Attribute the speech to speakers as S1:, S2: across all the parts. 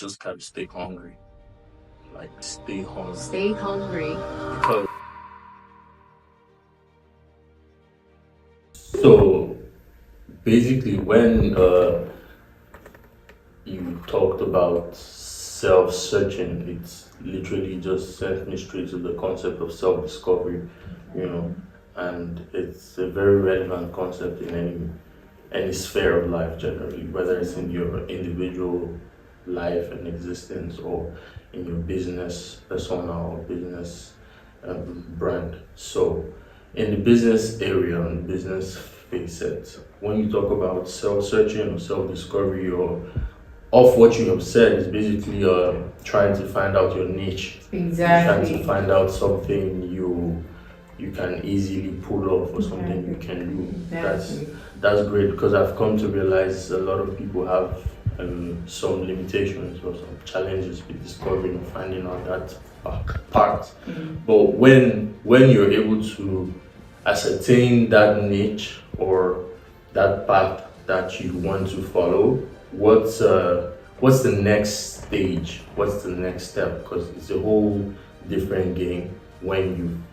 S1: just gotta stay hungry. Like stay hungry.
S2: Stay hungry.
S1: Because so basically when you talked about self-searching, it's literally just sent me straight to the concept of self-discovery, you know, and it's a very relevant concept in any sphere of life generally, whether it's in your individual life and existence or in your business persona or business brand. So, in the business area and business facet, when you talk about self-searching or self-discovery or of what you have said is basically trying to find out your niche, trying to
S2: Exactly.
S1: find out something you can easily pull off or something you can do.
S2: Exactly.
S1: That's great because I've come to realize a lot of people have some limitations or some challenges with discovering or finding out that part. But when you're able to ascertain that niche or that path that you want to follow, what's the next stage? What's the next step? Because it's a whole different game when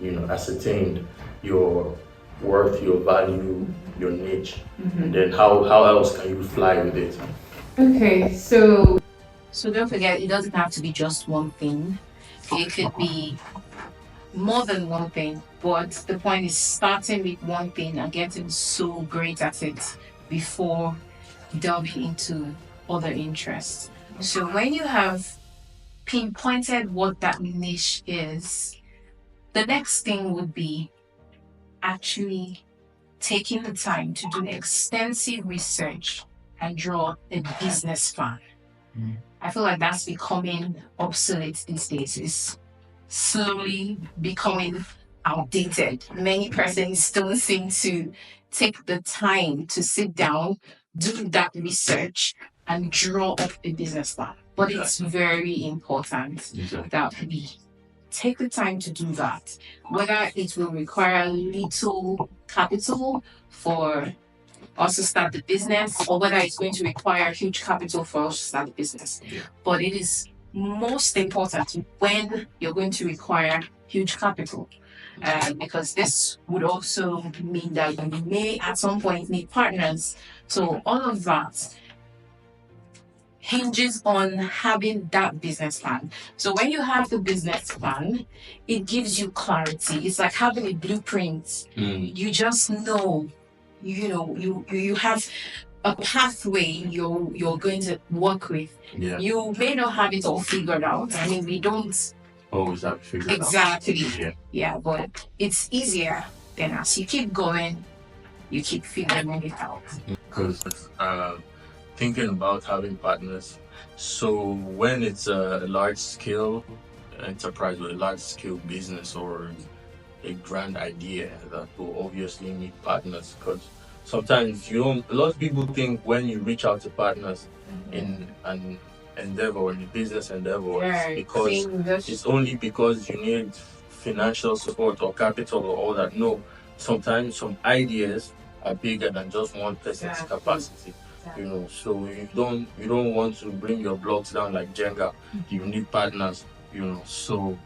S1: you ascertained your worth, your value, your niche, and then how else can you fly with it?
S2: Okay, so don't forget, it doesn't have to be just one thing. It could be more than one thing, but the point is starting with one thing and getting so great at it before delving into other interests. So when you have pinpointed what that niche is, the next thing would be actually taking the time to do extensive research and draw a business plan. I feel like that's becoming obsolete these days. It's slowly becoming outdated. Many persons don't seem to take the time to sit down, do that research, and draw up a business plan. But it's very important that we take the time to do that. Whether it will require little capital for us to start the business, or whether it's going to require huge capital for us to start the business. But it is most important when you're going to require huge capital. Because this would also mean that you may at some point need partners. So all of that hinges on having that business plan. So when you have the business plan, it gives you clarity. It's like having a blueprint. You just know, you have a pathway you're going to work with.
S1: Yeah.
S2: You may not have it all figured out. I mean, we don't
S1: Always have to figure it out.
S2: exactly.
S1: Yeah.
S2: Yeah, but it's easier than as you keep going, you keep figuring it out.
S1: Because thinking about having partners. So when it's a large scale enterprise or a large scale business or a grand idea that will obviously need partners because sometimes you don't a lot of people think when you reach out to partners in an endeavor or in a business endeavor it's because it's only because you need financial support or capital or all that. No, sometimes some ideas are bigger than just one person's capacity. So you don't want to bring your blocks down like Jenga. You need partners. So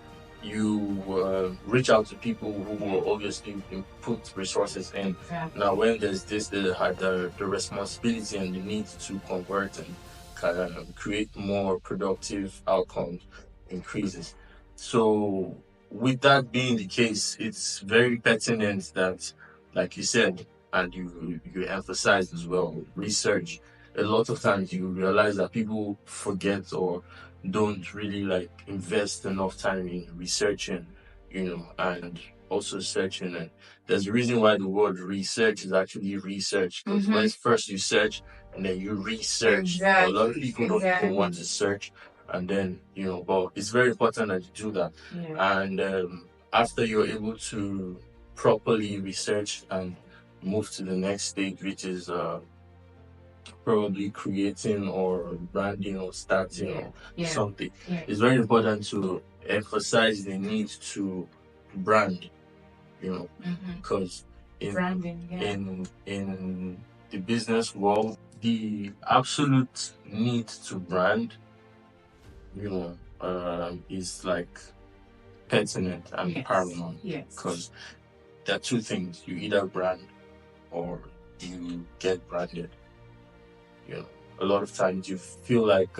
S1: you reach out to people who will obviously put resources in. Now, when there's the responsibility and the need to convert and create more productive outcomes increases. So, with that being the case, it's very pertinent that, like you said, and you emphasized as well, research. A lot of times you realize that people forget or don't really like invest enough time in researching, and also searching. And there's a reason why the word research is actually research because when first you search and then you research. A lot of people don't even want to search, and then but it's very important that you do that. And after you're able to properly research and move to the next stage, which is probably creating or branding or starting or something. It's very important to emphasize the need to brand, because in
S2: Branding,
S1: in the business world, the absolute need to brand, is like pertinent and paramount.
S2: Yes.
S1: Because there are two things: you either brand or you get branded. A lot of times you feel like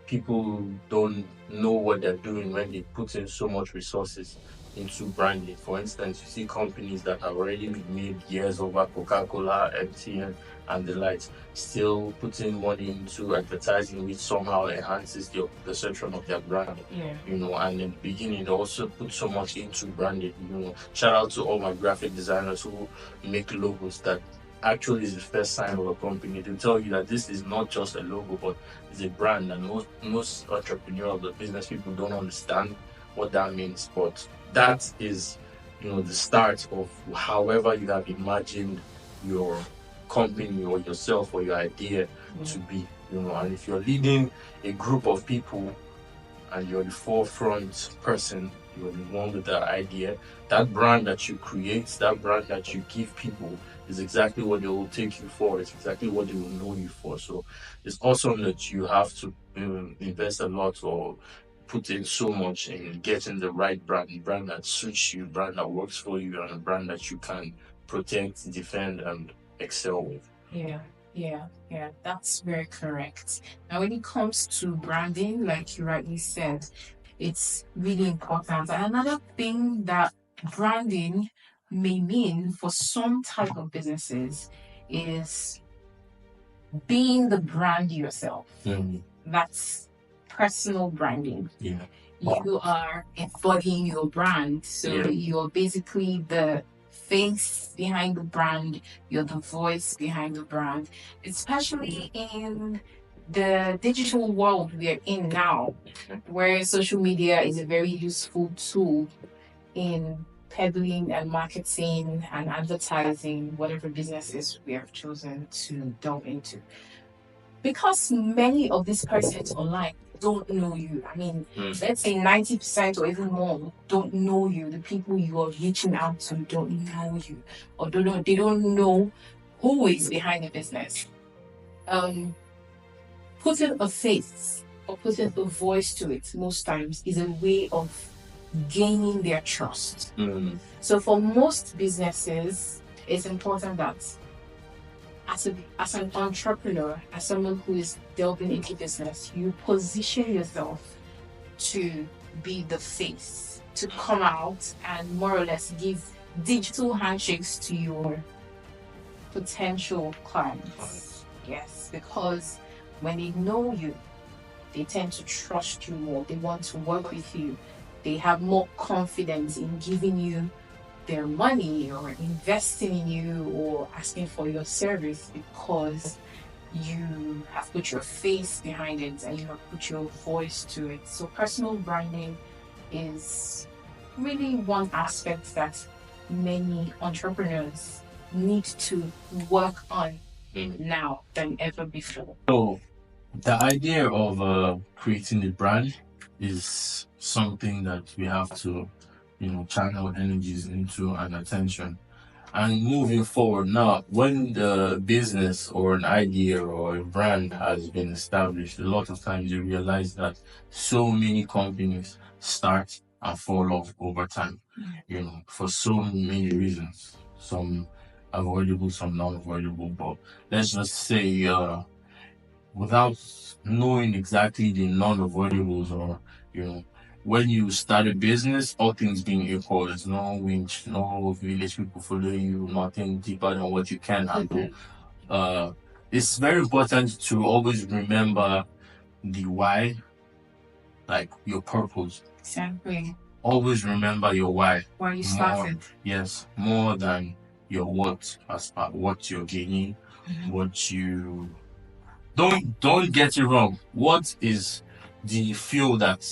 S1: people don't know what they're doing when they put in so much resources into branding. For instance, you see companies that have already been made years over, Coca-Cola, MTN, and the likes, still putting money into advertising, which somehow enhances the perception of their brand.
S2: Yeah.
S1: And in the beginning, they also put so much into branding. Shout out to all my graphic designers who make logos that actually is the first sign of a company. To tell you that this is not just a logo, but it's a brand. And most entrepreneurs or business people don't understand what that means. But that is, the start of however you have imagined your company or yourself or your idea to be. And if you're leading a group of people and you're the forefront person, you're the one with the idea, that brand that you create, that brand that you give people is exactly what they will take you for. It's exactly what they will know you for. So it's awesome that you have to invest a lot or put in so much in getting the right brand that suits you, brand that works for you, and a brand that you can protect, defend, and excel with.
S2: Yeah, that's very correct. Now, when it comes to branding, like you rightly said, it's really important. And another thing that branding may mean for some type of businesses is being the brand yourself. That's personal branding.
S1: Yeah.
S2: You are embodying your brand. So you're basically the face behind the brand, you're the voice behind the brand, especially in the digital world we're in now, where social media is a very useful tool in peddling and marketing and advertising whatever businesses we have chosen to delve into. Because many of these persons online don't know you. I mean, let's say 90% or even more don't know you. The people you are reaching out to don't know you, or they don't know who is behind the business. Putting a face or putting a voice to it most times is a way of gaining their trust. So for most businesses, it's important that as an entrepreneur, as someone who is delving into business, you position yourself to be the face, to come out and more or less give digital handshakes to your potential clients. Yes, because when they know you, they tend to trust you more. They want to work with you. They have more confidence in giving you their money or investing in you or asking for your service because you have put your face behind it and you have put your voice to it. So personal branding is really one aspect that many entrepreneurs need to work on now than ever before.
S1: So the idea of creating a brand is something that we have to channel energies into and attention. And moving forward now, when the business or an idea or a brand has been established, a lot of times you realize that so many companies start and fall off over time, for so many reasons. Some avoidable, some non-avoidable. But let's just say, without knowing exactly the non-avoidables or, when you start a business, all things being equal, there's no winch, no village people following you, nothing deeper than what you can handle. It's very important to always remember the why, like your purpose.
S2: Exactly.
S1: Always remember your why.
S2: Why you started.
S1: Yes, more than your what, as what you're gaining, what you don't get it wrong. What is the fuel that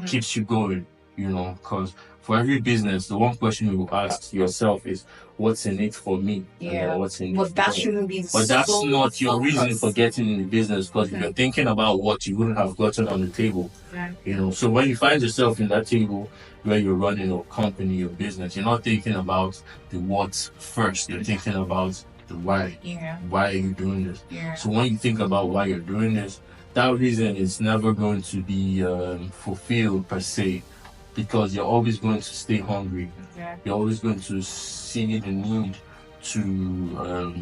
S1: keeps you going? Because for every business, the one question you ask yourself is, "What's in it for me?"
S2: Yeah.
S1: What's in
S2: But
S1: it
S2: that
S1: for me?
S2: shouldn't be.
S1: But that's
S2: so
S1: not your reason
S2: focused.
S1: for getting in the business. Because if you're thinking about what, you wouldn't have gotten on the table. So when you find yourself in that table where you're running a company, your business, you're not thinking about the what first. You're thinking about the why.
S2: Yeah.
S1: Why are you doing this?
S2: Yeah.
S1: So when you think about why you're doing this, that reason is never going to be fulfilled per se, because you're always going to stay hungry.
S2: Exactly.
S1: You're always going to see the need to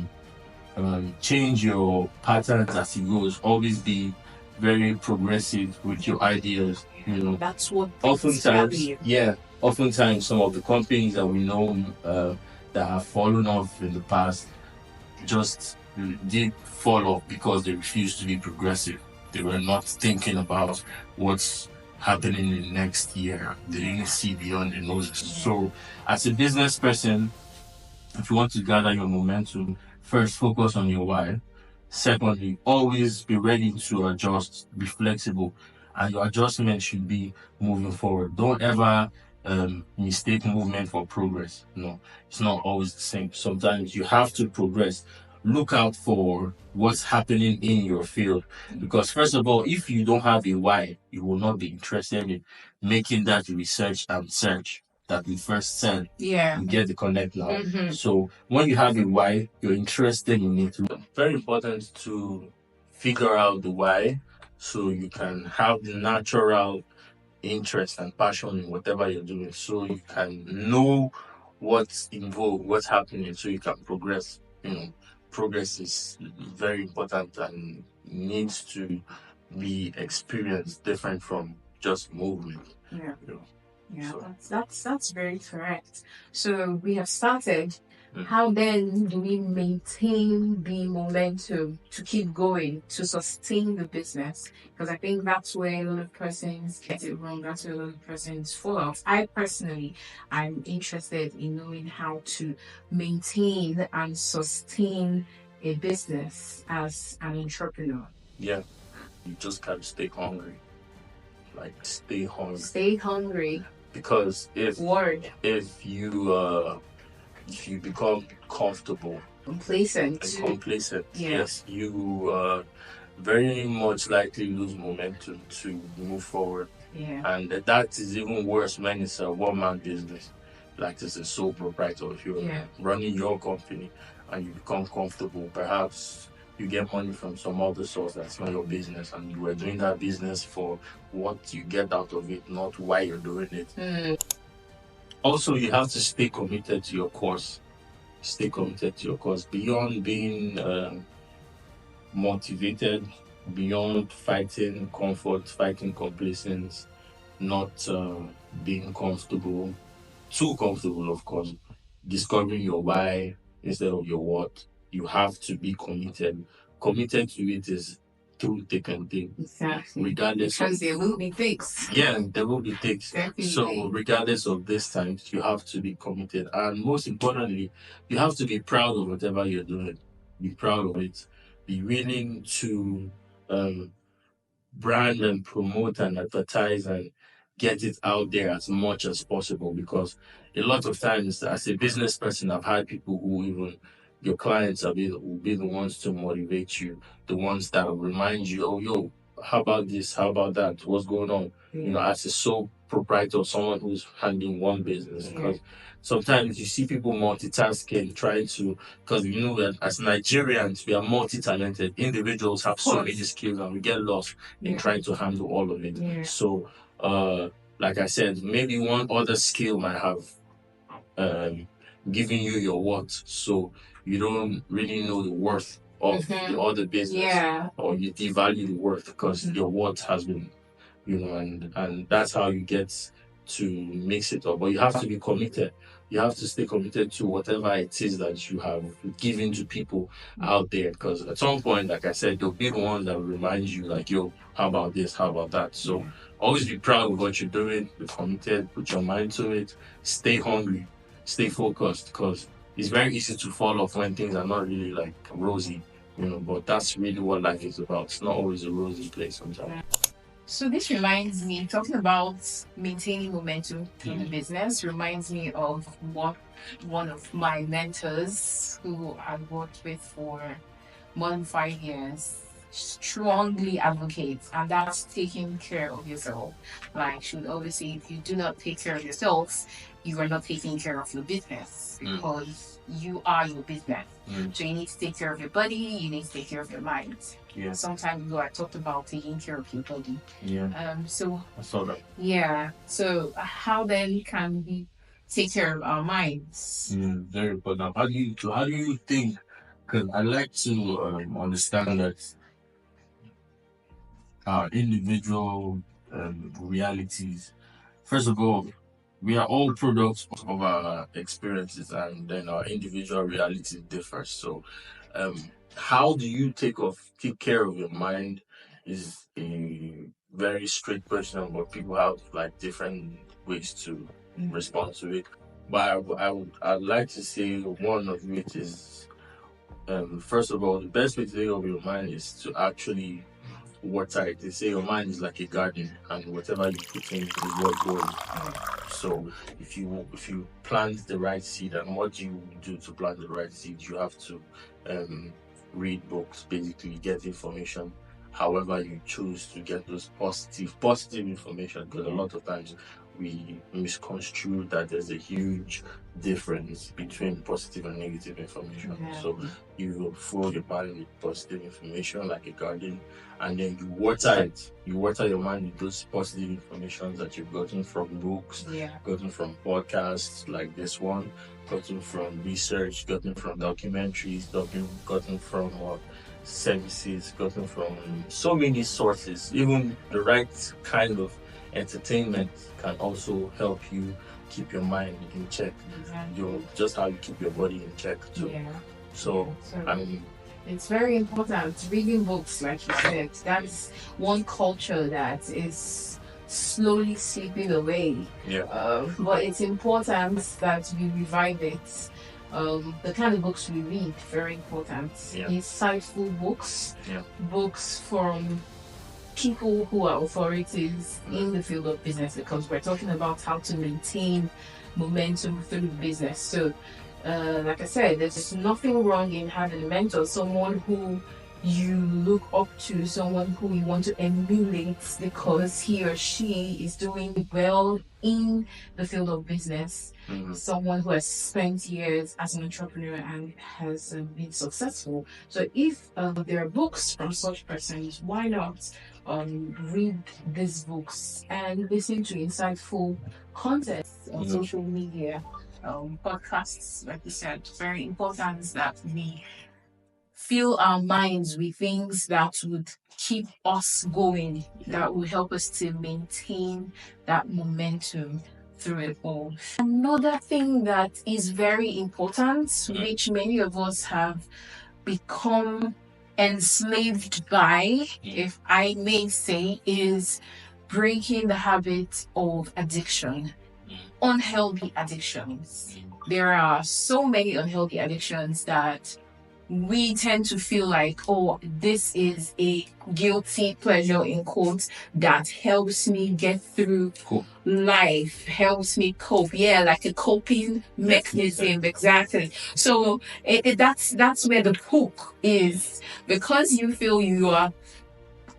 S1: change your patterns as it goes. Always be very progressive with your ideas.
S2: That's what
S1: oftentimes, oftentimes some of the companies that we know that have fallen off in the past just did fall off because they refused to be progressive. They were not thinking about what's happening in the next year. They didn't see beyond the noses. So, as a business person, if you want to gather your momentum, first focus on your why. Secondly, always be ready to adjust, be flexible, and your adjustment should be moving forward. Don't ever mistake movement for progress. No, it's not always the same. Sometimes you have to progress. Look out for what's happening in your field, because first of all, if you don't have a why, you will not be interested in making that research and search that we first said.
S2: Yeah.
S1: You get the connect now. So when you have a why, you're interested in it. Very important to figure out the why, so you can have the natural interest and passion in whatever you're doing, so you can know what's involved, what's happening, so you can progress. Progress is very important and needs to be experienced different from just movement.
S2: Yeah. Yeah, so that's very correct. So we have started. How then do we maintain the momentum to keep going, to sustain the business? Because I think that's where a lot of persons get it wrong. That's where a lot of persons fall off. I personally, I'm interested in knowing how to maintain and sustain a business as an entrepreneur.
S1: Yeah, you just gotta stay hungry. Like, stay hungry.
S2: Stay hungry.
S1: Because if you become comfortable,
S2: complacent,
S1: yes, you very much likely lose momentum to move forward.
S2: Yeah.
S1: And that is even worse when it's a one-man business, like it's a sole proprietor. If you're running your company and you become comfortable, perhaps you get money from some other source that's not your business, and you were doing that business for what you get out of it, not why you're doing it. Also, you have to stay committed to your course. Stay committed to your course beyond being motivated, beyond fighting comfort, fighting complacence, not being comfortable, too comfortable, of course. Discovering your why instead of your what. You have to be committed. Committed to it is through thick and thin.
S2: Exactly.
S1: Regardless,
S2: because there will be things.
S1: Yeah, there will be things.
S2: Definitely.
S1: So regardless of this times, you have to be committed, and most importantly, you have to be proud of whatever you're doing. Be proud of it. Be willing to brand and promote and advertise and get it out there as much as possible, because a lot of times as a business person, I've had people who even your clients will be the ones to motivate you, the ones that will remind you, oh yo, how about this, how about that, what's going on. As a sole proprietor, someone who's handling one business, because sometimes you see people multitasking, trying to, because that as Nigerians, we are multi-talented. Individuals have so many skills and we get lost in trying to handle all of it. So, like I said, maybe one other skill might have given you your worth, so you don't really know the worth of the other business, or you devalue the worth because your worth has been, and that's how you get to mix it up. But you have to be committed. You have to stay committed to whatever it is that you have given to people out there, because at some point, like I said, there'll be the one that will remind you, like, yo, how about this, how about that. So always be proud of what you're doing, be committed, put your mind to it, stay hungry, stay focused, because it's very easy to fall off when things are not really like rosy, but that's really what life is about. It's not always a rosy place sometimes.
S2: So this reminds me, talking about maintaining momentum in the business, reminds me of what one of my mentors, who I worked with for more than 5 years, strongly advocate, and that's taking care of yourself. Like, should always say, if you do not take care of yourself, you are not taking care of your business, because you are your business. So you need to take care of your body, you need to take care of your mind. Yeah. Sometime ago, I talked about taking care of your body. Yeah. So I saw that. Yeah. So how then can we take care of our minds? Very important. How do you think? Because I like to understand that our individual realities. First of all, we are all products of our experiences, and then our individual reality differs. So, how do you take care of your mind is a very straight question, but people have like different ways to respond to it. But I'd like to say one of which is, first of all, the best way to take care of your mind is to actually water it. They say your mind is like a garden, and whatever you put in is what grows. So if you plant the right seed, and what you do to plant the right seed, you have to read books, basically get information. However, you choose to get those positive information, because a lot of times we misconstrue that there's a huge difference between positive and negative information. Yeah. So you fill your mind with positive information like a garden, and then you water it. You water your mind with those positive information that you've gotten from books, gotten from podcasts like this one, gotten from research, gotten from documentaries, gotten from services, gotten from so many sources. Even the right kind of entertainment can also help you keep your mind in check. Just how you keep your body in check too. Yeah. So I mean, it's very important. Reading books, like you said, that's one culture that is slowly slipping away. Yeah. But it's important that we revive it. The kind of books we read, very important. Yeah. Insightful books. Yeah. Books from people who are authorities in the field of business, because we're talking about how to maintain momentum through business. So like I said, there's nothing wrong in having a mentor, someone who you look up to, someone who you want to emulate because he or she is doing well in the field of business. Someone who has spent years as an entrepreneur and has been successful. So if there are books from such persons, why not read these books and listen to insightful content on social media? Podcasts, like you said, very important that we fill our minds with things that would keep us going, that will help us to maintain that momentum through it all. Another thing that is very important, which many of us have become enslaved by, if I may say, is breaking the habit of addiction. Unhealthy addictions. There are so many unhealthy addictions that we tend to feel like, oh, this is a guilty pleasure in quotes that helps me get through life, helps me cope. Yeah, like a coping mechanism, exactly. So that's where the hook is, because you feel you are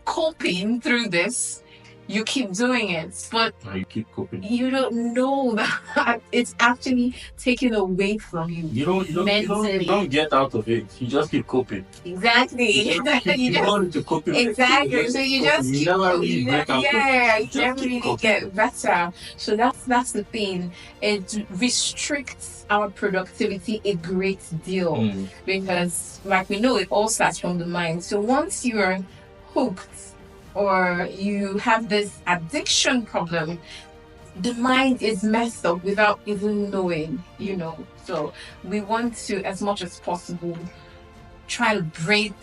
S2: coping through this. You keep doing it, but you keep coping. You don't know that it's actually taken away from you. You don't get out of it. You just keep coping. Exactly. You just to coping. Exactly. So you just keep. Never really break out. Yeah, you never really get better. So that's the thing. It restricts our productivity a great deal because, like we know, it all starts from the mind. So once you're hooked, or you have this addiction problem, the mind is messed up without even knowing, So we want to, as much as possible, try to break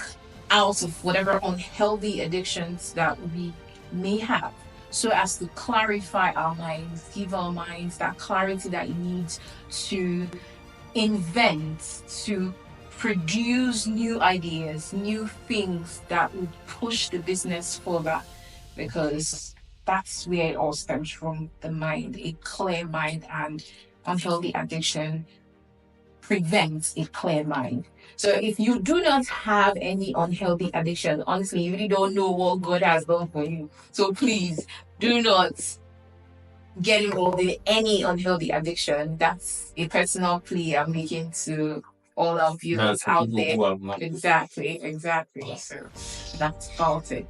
S2: out of whatever unhealthy addictions that we may have, so as to clarify our minds, give our minds that clarity that it needs to invent, to produce new ideas, new things that would push the business further, because that's where it all stems from, the mind. A clear mind and unhealthy addiction prevents a clear mind. So if you do not have any unhealthy addiction, honestly, you really don't know what God has done for you. So please do not get involved in any unhealthy addiction. That's a personal plea I'm making to all our viewers out there. Exactly. So that's about it.